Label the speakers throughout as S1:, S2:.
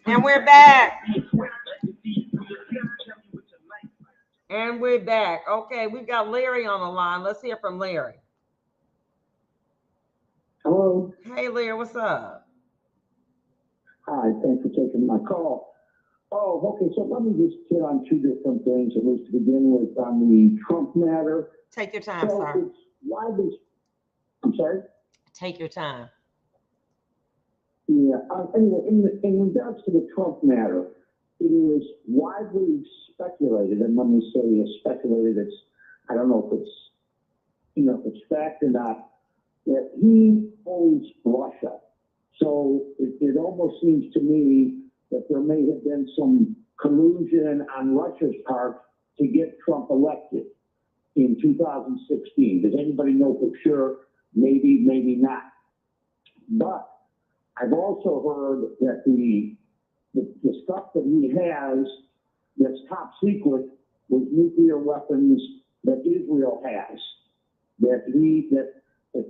S1: And we're back. And we're back. Okay, we've got Larry on the line. Let's hear from Larry.
S2: Hello.
S1: Hey, Larry, what's up?
S2: Hi, thanks for taking my call. Oh, okay, so let me just hit on two different things, at least to begin with, on the Trump matter.
S1: Take your time,
S2: so
S1: sir.
S2: It's widely, I'm sorry?
S1: Take your time.
S2: Yeah, anyway, in regards to the Trump matter, it is widely speculated, and when we say it's speculated, it's, I don't know if it's, if it's fact or not, that he owns Russia. So it almost seems to me that there may have been some collusion on Russia's part to get Trump elected in 2016. Does anybody know for sure? Maybe, maybe not. But I've also heard that the stuff that he has that's top secret with nuclear weapons that Israel has, that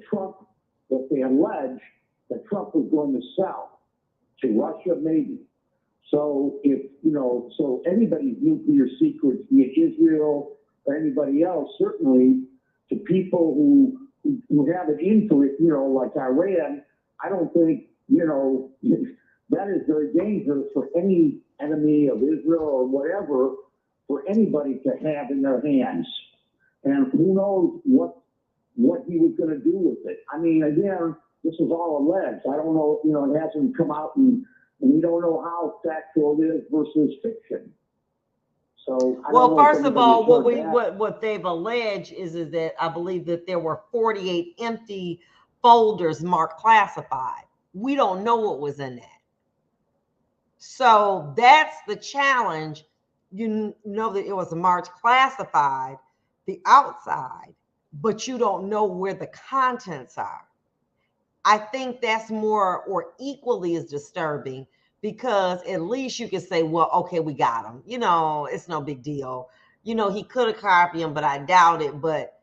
S2: Trump, that they allege that Trump was going to sell to Russia, maybe. So if, so anybody's nuclear secrets, be it Israel or anybody else, certainly to people who have an into it, like Iran, I don't think, that is very dangerous for any enemy of Israel or whatever, for anybody to have in their hands. And who knows what he was going to do with it. I mean, again, this is all alleged. I don't know, it hasn't come out, and we don't know how factual it is versus fiction. So,
S1: well, first of all, what they've alleged is that I believe that there were 48 empty folders marked classified. We don't know what was in that. So that's the challenge. You know that it was marked classified, the outside, but you don't know where the contents are. I think that's more or equally as disturbing, because at least you can say, well, okay, we got him. It's no big deal. He could have copied them, but I doubt it. But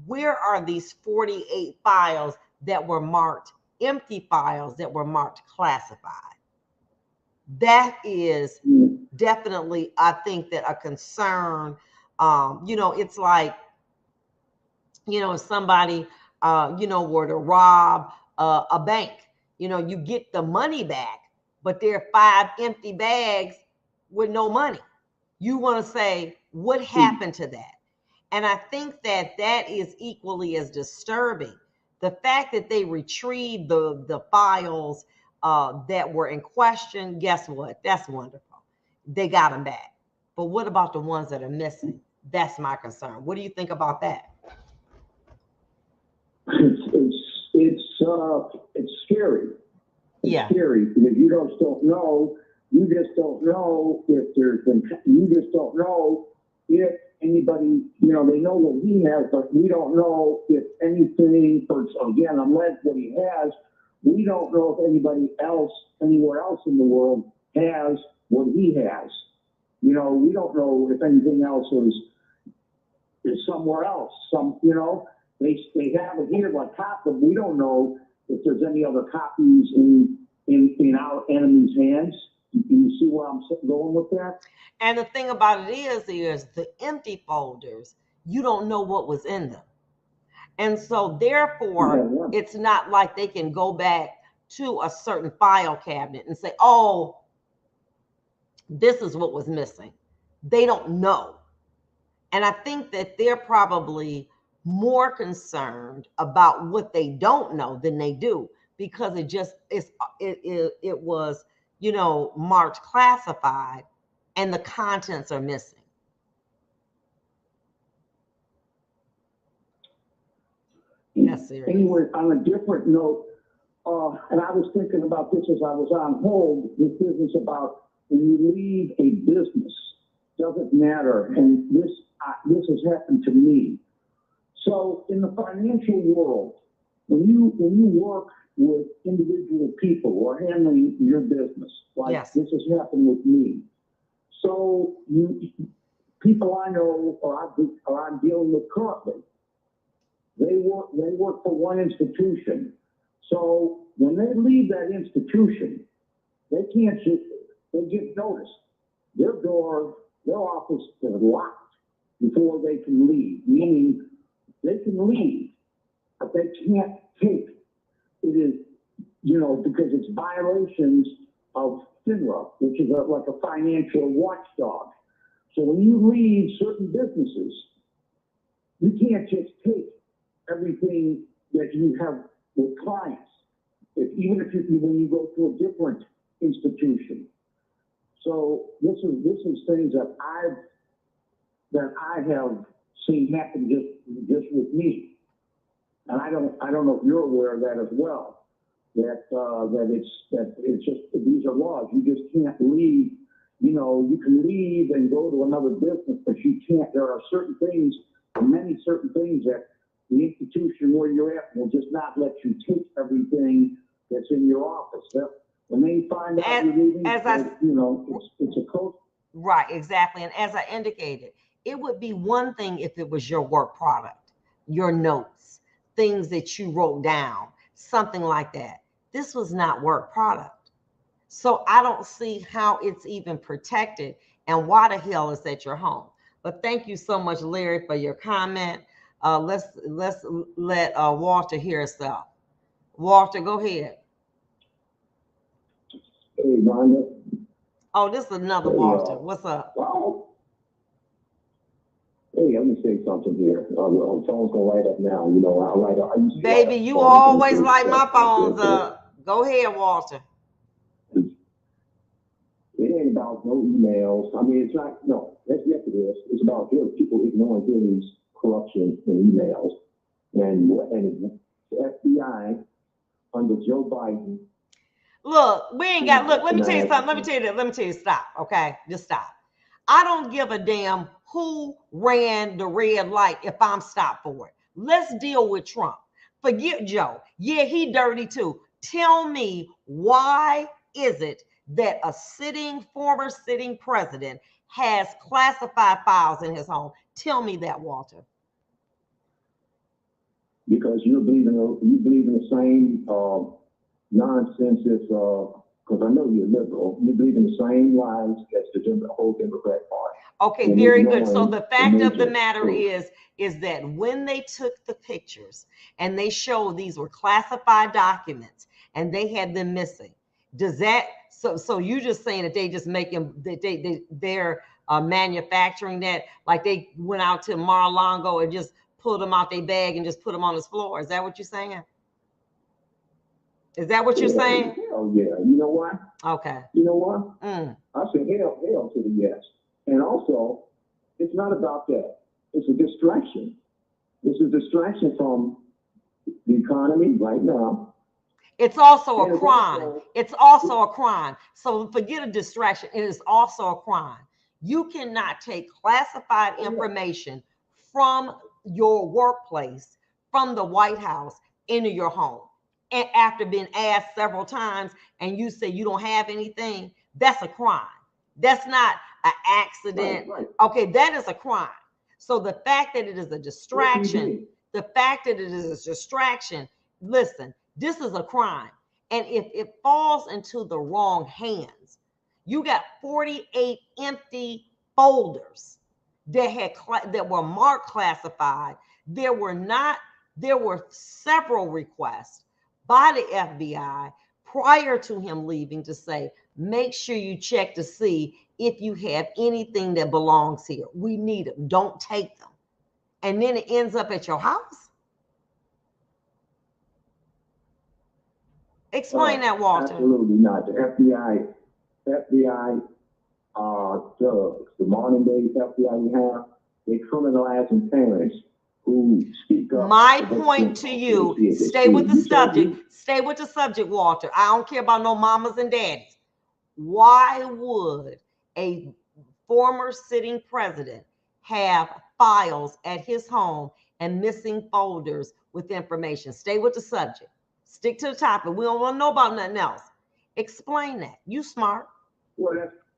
S1: where are these 48 files that were marked, empty files that were marked classified? That is definitely, I think, that a concern. It's like, if somebody, were to rob a bank, you get the money back, but there are 5 empty bags with no money. You want to say, what happened to that? And I think that that is equally as disturbing. The fact that they retrieved the files that were in question, guess what? That's wonderful. They got them back. But what about the ones that are missing? That's my concern. What do you think about that?
S2: It's scary.
S1: It's
S2: scary because you just don't know. You just don't know if there's been. You just don't know if anybody. They know what he has, but we don't know if anything. Again, unless what he has, we don't know if anybody else, anywhere else in the world, has what he has. We don't know if anything else is somewhere else. They have it here like copy. We don't know if there's any other copies in our enemy's hands. You see where I'm going with that?
S1: And the thing about it is the empty folders, you don't know what was in them. And so therefore, It's not like they can go back to a certain file cabinet and say, oh, this is what was missing. They don't know. And I think that they're probably more concerned about what they don't know than they do, because it was, marked classified and the contents are missing. That's serious.
S2: Anyway, on a different note, and I was thinking about this as I was on hold, this business about when you leave a business, doesn't matter, and this has happened to me. So in the financial world, when you work with individual people who are handling your business, like This has happened with me. So people I know or I'm dealing with currently, they work for one institution. So when they leave that institution, they can't just, they get noticed. Their door, their office is locked before they can leave, meaning they can leave, but they can't take. It is, you know, because it's violations of FINRA, which is like a financial watchdog. So when you leave certain businesses, you can't just take everything that you have with clients, even if you, when you go to a different institution. So this is things that I have seen happen just with me, and I don't know if you're aware of that as well. That it's just, these are laws. You just can't leave. You know, you can leave and go to another business, but you can't. There are certain things, many certain things that the institution where you're at will just not let you take everything that's in your office. When they find out you're leaving, you know, it's a code.
S1: Right, exactly. And as I indicated, it would be one thing if it was your work product, your notes, things that you wrote down, something like that. This was not work product. So I don't see how it's even protected and why the hell is at your home. But thank you so much, Larry, for your comment. Let's let Walter hear himself. Walter, go ahead.
S2: Hey, Vonda.
S1: Oh, this is another Walter. What's up?
S2: Well, hey, let me say something here. Phone's gonna light up now. You know, I'll light up.
S1: Baby, you always light my phones up. Go ahead, Walter.
S2: It ain't about no emails. I mean, it's not. No, yes, it is. It's about people ignoring things, corruption in emails, and the FBI under Joe Biden.
S1: Look, we ain't got. Look, let me tell you something. Let me tell you that. Let me tell you. Stop. Okay, just stop. I don't give a damn who ran the red light if I'm stopped for it. Let's deal with Trump. Forget Joe. Yeah, he dirty too. Tell me, why is it that a former sitting president has classified files in his home? Tell me that, Walter.
S2: Because you believe in the same nonsense as, because I know you're liberal, you believe in the same lies as the whole Democrat Party.
S1: Okay, very good. So the fact of the matter is that when they took the pictures and they showed these were classified documents and they had them missing, does that, so you just saying that they just make them, they're manufacturing that, like they went out to Mar-a-Lago and just pulled them out their bag and just put them on his floor? Is that what you're saying? Is that what you're saying?
S2: Hell yeah. You know what?
S1: Okay.
S2: You know what? I said hell to the yes. And also, it's not about that. It's a distraction. It's a distraction from the economy right now.
S1: It's also a crime. It's also a crime. So forget a distraction. It is also a crime. You cannot take classified information from your workplace, from the White House, into your home. And after being asked several times and you say you don't have anything, that's a crime. That's not an accident. Right. Okay, that is a crime. So the fact that it is a distraction, listen, this is a crime. And if it falls into the wrong hands, you got 48 empty folders that were marked classified. There were several requests by the FBI prior to him leaving to say, make sure you check to see if you have anything that belongs here. We need them. Don't take them. And then it ends up at your house. Explain that, Walter.
S2: Absolutely not. The FBI thugs, the modern day FBI we have, they criminalizing parents who speak up.
S1: My point to you, stay with the subject. Stay with the subject, Walter. I don't care about no mamas and daddies. Why would a former sitting president have files at his home and missing folders with information? Stay with the subject. Stick to the topic. We don't want to know about nothing else. Explain that. You smart.
S2: Well,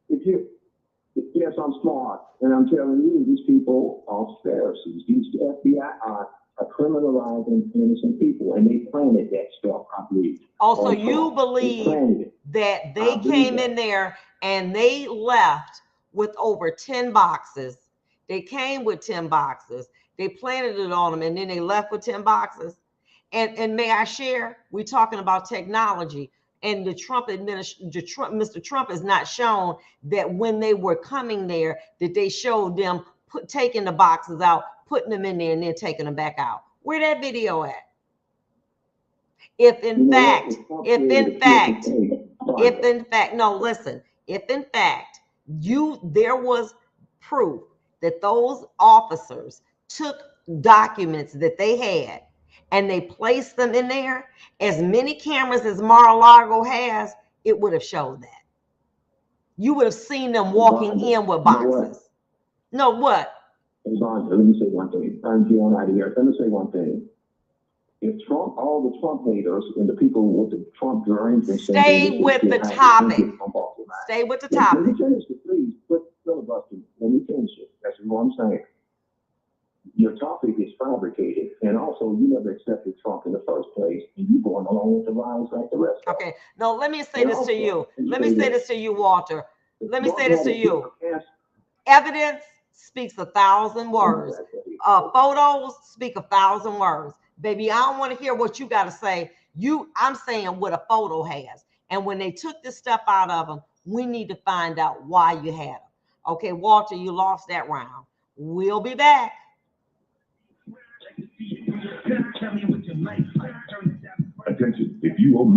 S2: yes, I'm smart. And I'm telling you, these people are Pharisees. These FBI are are criminalizing innocent people, and they planted that stuff, I believe.
S1: Also, you believe that they came in there and they left with over 10 boxes. They came with 10 boxes. They planted it on them, and then they left with 10 boxes. And may I share? We're talking about technology. And the Trump administration, Mr. Trump has not shown that when they were coming there, that they showed them taking the boxes out, putting them in there, and then taking them back out. Where that video at? If in fact, no, listen, if in fact there was proof that those officers took documents that they had and they placed them in there, as many cameras as Mar-a-Lago has, it would have showed that. You would have seen them walking in with boxes. No, what?
S2: Vonda, let me say one thing. I'm going out of here. Let me say one thing. If Trump, all the Trump haters and the people with the Trump dreams, and
S1: stay with the topic. Stay with the topic.
S2: Let me finish it, please. But filibuster. Let me finish it. That's what I'm saying. Your topic is fabricated, and also you never accepted Trump in the first place, and you going along with the lies like the rest.
S1: Okay. No, let me say this to you. Let me say this to you, Walter. Let me say this to you. Evidence speaks 1,000 words. Photos speak 1,000 words. Baby, I don't want to hear what you got to say. I'm saying what a photo has. And when they took this stuff out of them, we need to find out why you had them. Okay, Walter, you lost that round. We'll be back.
S3: Attention, if you owe